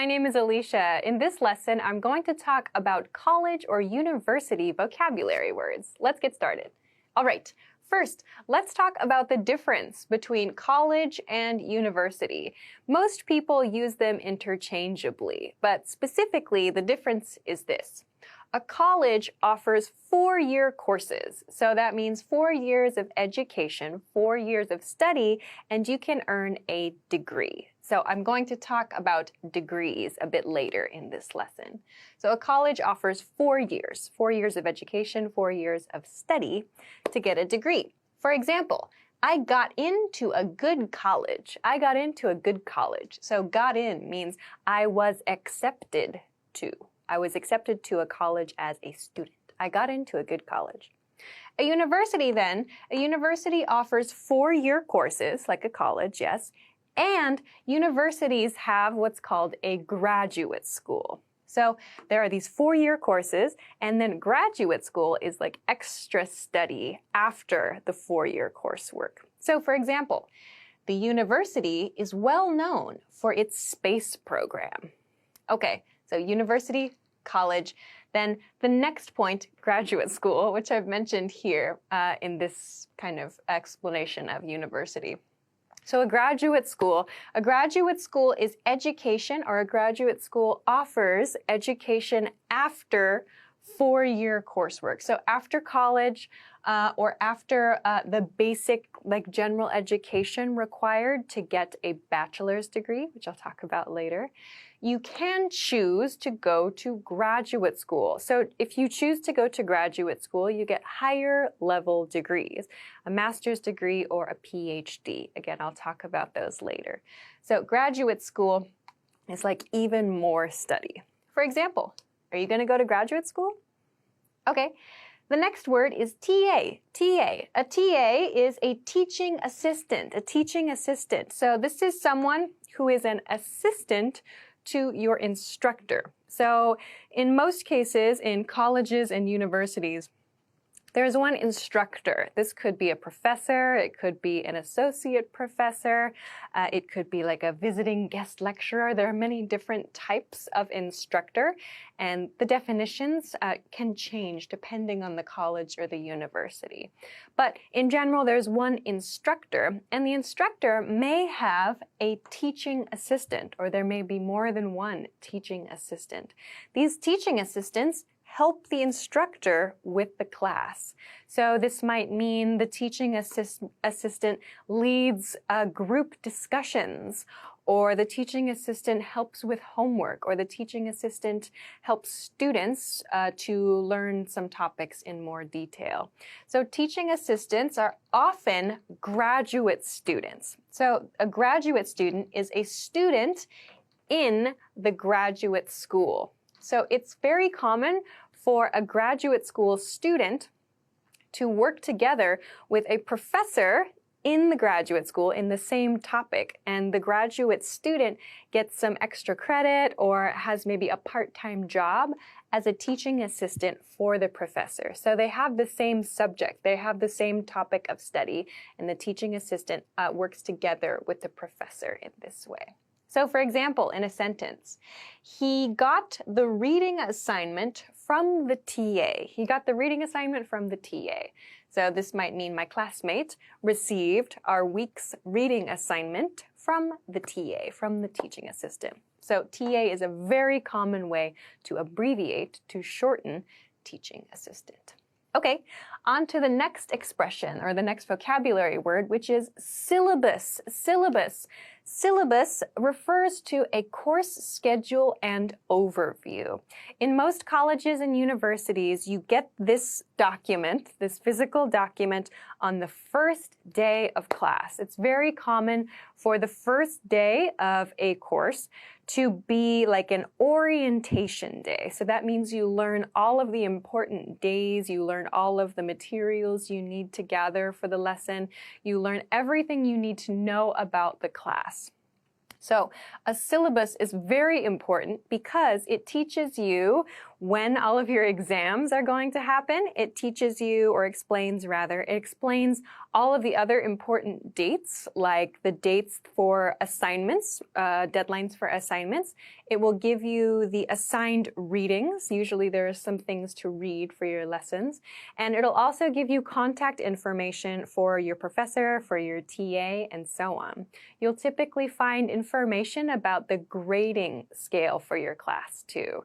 My name is Alicia. In this lesson, I'm going to talk about college or university vocabulary words. Let's get started. All right, first, let's talk about the difference between college and university. Most people use them interchangeably, but specifically, the difference is this. A college offers 4-year courses, so that means 4 years of education, 4 years of study, and you can earn a degree. So I'm going to talk about degrees a bit later in this lesson. So a college offers 4 years of education, 4 years of study to get a degree. For example, I got into a good college. I got into a good college. So got in means I was accepted to. I was accepted to a college as a student. I got into a good college. A university then, a university offers 4-year courses, like a college, yes, and universities have what's called a graduate school. So there are these 4-year courses, and then graduate school is like extra study after the 4-year coursework. So for example, the university is well known for its space program. Okay, so university, college, then the next point, graduate school, which I've mentioned here in this kind of explanation of university. So a graduate school is education, or a graduate school offers education after 4-year coursework. So after college or after the basic general education required to get a bachelor's degree, which I'll talk about later, you can choose to go to graduate school. So if you choose to go to graduate school, you get higher level degrees, a master's degree or a PhD. Again, I'll talk about those later. So graduate school is like even more study. For example, are you going to go to graduate school? Okay. The next word is TA. TA. A TA is a teaching assistant, a teaching assistant. So this is someone who is an assistant to your instructor. So in most cases, in colleges and universities, there's one instructor. This could be a professor, it could be an associate professor, it could be like a visiting guest lecturer. There are many different types of instructor, and the definitions can change depending on the college or the university. But in general, there's one instructor, and the instructor may have a teaching assistant, or there may be more than one teaching assistant. These teaching assistants help the instructor with the class. So this might mean the teaching assistant leads group discussions, or the teaching assistant helps with homework, or the teaching assistant helps students to learn some topics in more detail. So teaching assistants are often graduate students. So a graduate student is a student in the graduate school. So it's very common for a graduate school student to work together with a professor in the graduate school in the same topic, and the graduate student gets some extra credit or has maybe a part-time job as a teaching assistant for the professor. So they have the same subject, they have the same topic of study, and the teaching assistant works together with the professor in this way. So for example, in a sentence, he got the reading assignment from the TA. He got the reading assignment from the TA. So this might mean my classmate received our week's reading assignment from the TA, from the teaching assistant. So TA is a very common way to abbreviate, to shorten teaching assistant. Okay, on to the next expression, or the next vocabulary word, which is syllabus. Syllabus. Syllabus refers to a course schedule and overview. In most colleges and universities, you get this document, this physical document, on the first day of class. It's very common for the first day of a course to be like an orientation day. So that means you learn all of the important days, you learn all of the materials you need to gather for the lesson, you learn everything you need to know about the class. So a syllabus is very important because it teaches you when all of your exams are going to happen. It teaches you, or explains rather, it explains all of the other important dates, like the dates for assignments, deadlines for assignments. It will give you the assigned readings. Usually there are some things to read for your lessons. And it'll also give you contact information for your professor, for your TA, and so on. You'll typically find information about the grading scale for your class too.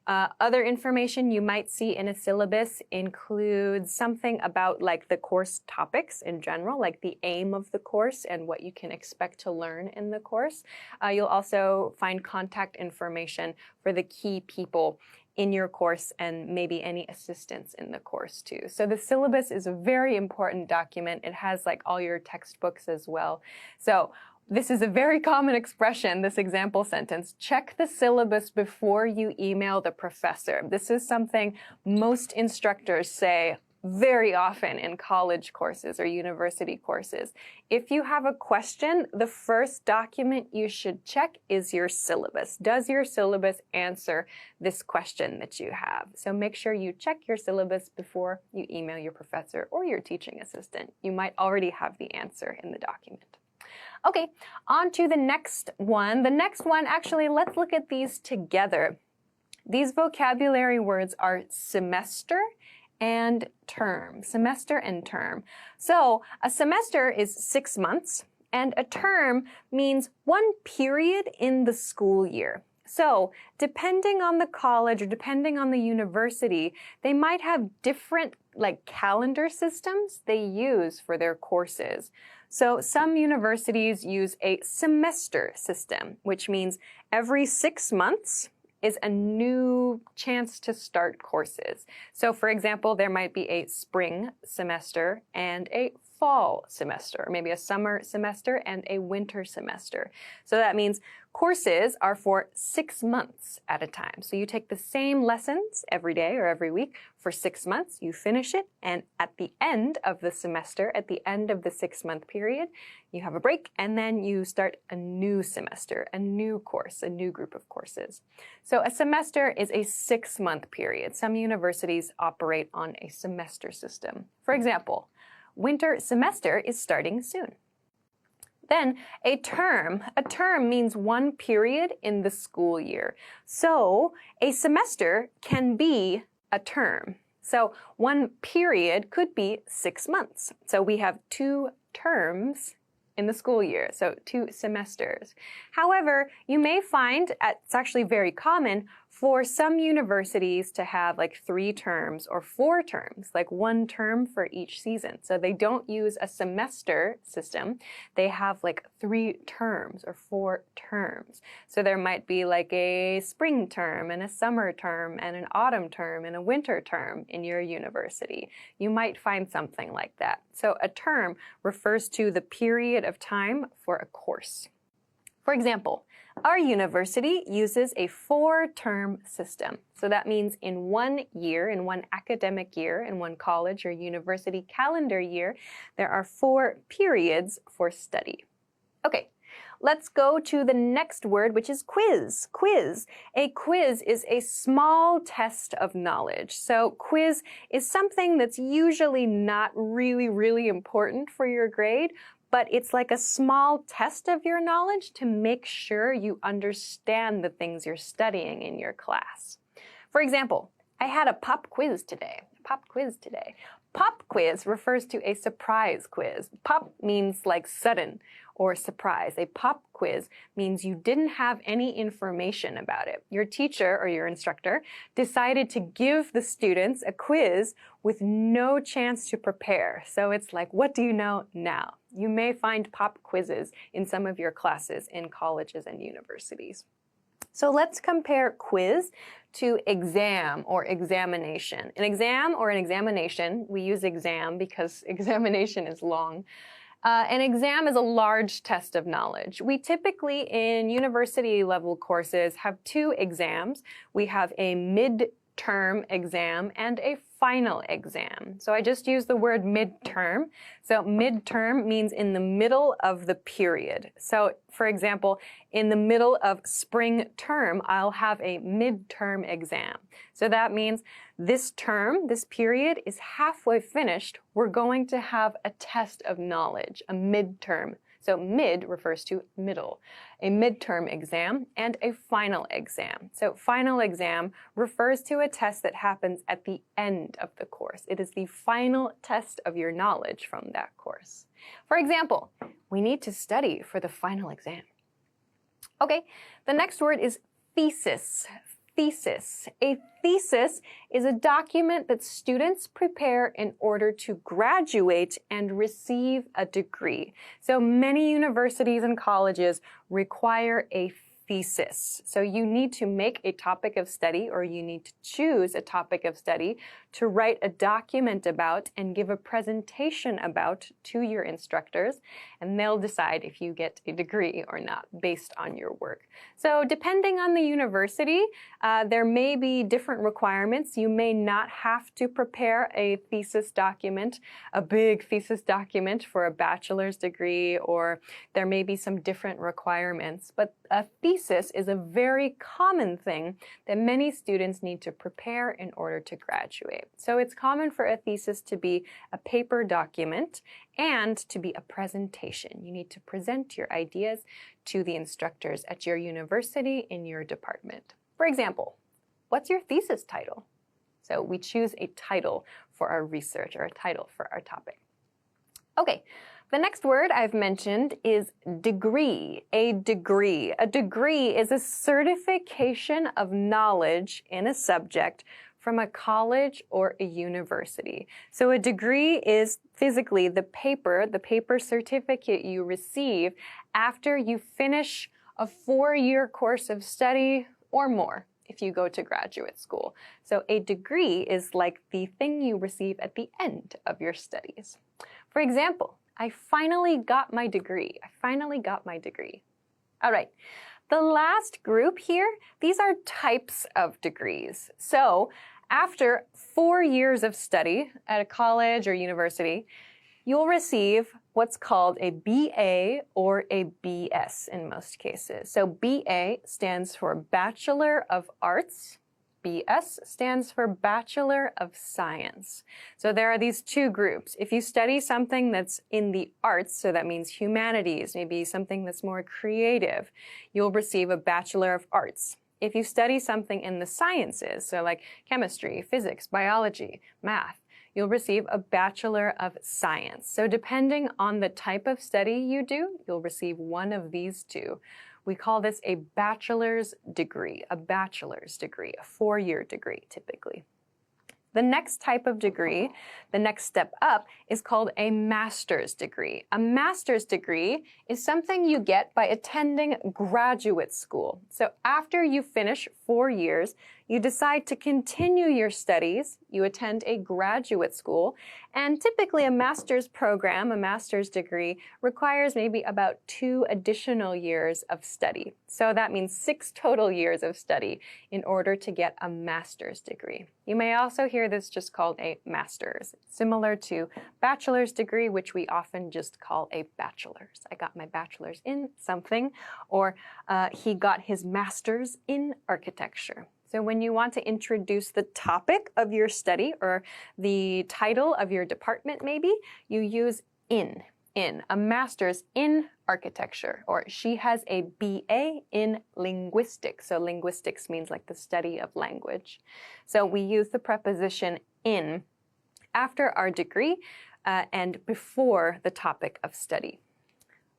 Other information you might see in a syllabus includes something about like the course topics in general, like the aim of the course and what you can expect to learn in the course. You'll also find contact information for the key people in your course and maybe any assistance in the course too. So the syllabus is a very important document. It has like all your textbooks as well. So this is a very common expression, this example sentence. Check the syllabus before you email the professor. This is something most instructors say very often in college courses or university courses. If you have a question, the first document you should check is your syllabus. Does your syllabus answer this question that you have? So make sure you check your syllabus before you email your professor or your teaching assistant. You might already have the answer in the document. Okay, on to the next one. The next one, actually, let's look at these together. These vocabulary words are semester and term. Semester and term. So a semester is 6 months, and a term means one period in the school year. So depending on the college or depending on the university, they might have different calendar systems they use for their courses. So some universities use a semester system, which means every 6 months is a new chance to start courses. So for example, there might be a spring semester and a fall semester, or maybe a summer semester and a winter semester. So that means courses are for 6 months at a time. So you take the same lessons every day or every week for 6 months, you finish it, and at the end of the semester, at the end of the 6-month period, you have a break, and then you start a new semester, a new course, a new group of courses. So a semester is a 6-month period. Some universities operate on a semester system. For example, winter semester is starting soon. Then a term means one period in the school year. So a semester can be a term. So one period could be 6 months. So we have 2 terms in the school year, so 2 semesters. However, you may find it's actually very common for some universities to have 3 terms or 4 terms, 1 term for each season. So they don't use a semester system. They have 3 terms or 4 terms. So there might be a spring term and a summer term and an autumn term and a winter term in your university. You might find something like that. So a term refers to the period of time for a course. For example, our university uses a 4-term system. So that means in 1 year, in 1 academic year, in 1 college or university calendar year, there are 4 periods for study. Okay, let's go to the next word, which is quiz. Quiz. A quiz is a small test of knowledge. So quiz is something that's usually not really important for your grade, but it's like a small test of your knowledge to make sure you understand the things you're studying in your class. For example, I had a pop quiz today. Pop quiz refers to a surprise quiz. Pop means sudden or surprise. A pop quiz means you didn't have any information about it. Your teacher or your instructor decided to give the students a quiz with no chance to prepare. So it's what do you know now? You may find pop quizzes in some of your classes in colleges and universities. So let's compare quiz to exam or examination. An exam or an examination, we use exam because examination is long. An exam is a large test of knowledge. We typically, in university level courses, have 2 exams. We have a mid midterm exam and a final exam. So I just used the word midterm. So midterm means in the middle of the period. So for example, in the middle of spring term, I'll have a midterm exam. So that means this term, this period is halfway finished. We're going to have a test of knowledge, a midterm. So mid refers to middle, a midterm exam and a final exam. So final exam refers to a test that happens at the end of the course. It is the final test of your knowledge from that course. For example, we need to study for the final exam. Okay, the next word is thesis. Thesis. A thesis is a document that students prepare in order to graduate and receive a degree. So many universities and colleges require a thesis. So you need to make a topic of study, or you need to choose a topic of study to write a document about and give a presentation about to your instructors, and they'll decide if you get a degree or not based on your work. So depending on the university, there may be different requirements. You may not have to prepare a thesis document, a big thesis document for a bachelor's degree, or there may be some different requirements, but a thesis is a very common thing that many students need to prepare in order to graduate. So it's common for a thesis to be a paper document and to be a presentation. You need to present your ideas to the instructors at your university in your department. For example, what's your thesis title? So we choose a title for our research, or a title for our topic. Okay. The next word I've mentioned is degree. A degree. A degree is a certification of knowledge in a subject from a college or a university. So a degree is physically the paper certificate you receive after you finish a 4-year course of study or more if you go to graduate school. So a degree is like the thing you receive at the end of your studies. For example, I finally got my degree. I finally got my degree. All right. The last group here, these are types of degrees. So after 4 years of study at a college or university, you'll receive what's called a BA or a BS in most cases. So BA stands for Bachelor of Arts. BS stands for Bachelor of Science. So there are these two groups. If you study something that's in the arts, so that means humanities, maybe something that's more creative, you'll receive a Bachelor of Arts. If you study something in the sciences, so like chemistry, physics, biology, math, you'll receive a Bachelor of Science. So depending on the type of study you do, you'll receive one of these two. We call this a bachelor's degree, a 4-year degree typically. The next type of degree, the next step up, is called a master's degree. A master's degree is something you get by attending graduate school. So after you finish 4 years, you decide to continue your studies, you attend a graduate school, and typically a master's program, a master's degree, requires maybe about 2 additional years of study. So that means 6 total years of study in order to get a master's degree. You may also hear this just called a master's, similar to bachelor's degree, which we often just call a bachelor's. I got my bachelor's in something, or he got his master's in architecture. So when you want to introduce the topic of your study or the title of your department maybe, you use in, a master's in architecture, or she has a BA in linguistics. So linguistics means like the study of language. So we use the preposition in after our degree and before the topic of study.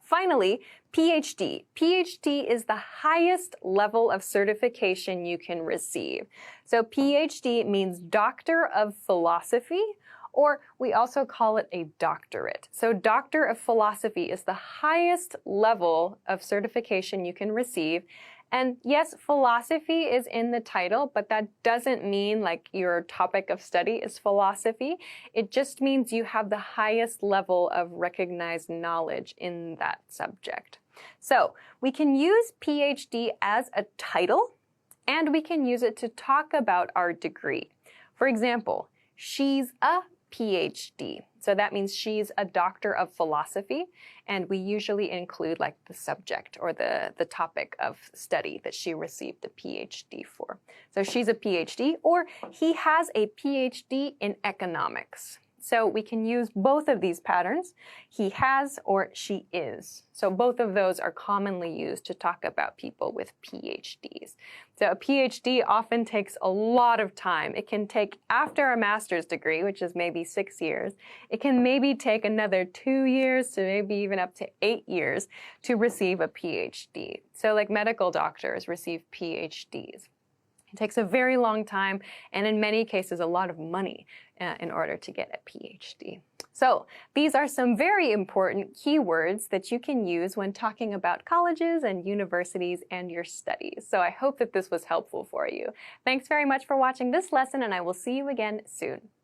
Finally, PhD. PhD is the highest level of certification you can receive. So PhD means Doctor of Philosophy, or we also call it a doctorate. So Doctor of Philosophy is the highest level of certification you can receive. And yes, philosophy is in the title, but that doesn't mean like your topic of study is philosophy. It just means you have the highest level of recognized knowledge in that subject. So we can use PhD as a title and we can use it to talk about our degree. For example, she's a PhD. So that means she's a doctor of philosophy, and we usually include like the subject or the topic of study that she received a PhD for. So she's a PhD, or he has a PhD in economics. So we can use both of these patterns, he has or she is. So both of those are commonly used to talk about people with PhDs. So a PhD often takes a lot of time. It can take, after a master's degree, which is maybe 6 years, it can maybe take another 2 years to maybe even up to 8 years to receive a PhD. So like medical doctors receive PhDs. It takes a very long time, and in many cases, a lot of money in order to get a PhD. So these are some very important keywords that you can use when talking about colleges and universities and your studies. So I hope that this was helpful for you. Thanks very much for watching this lesson, and I will see you again soon.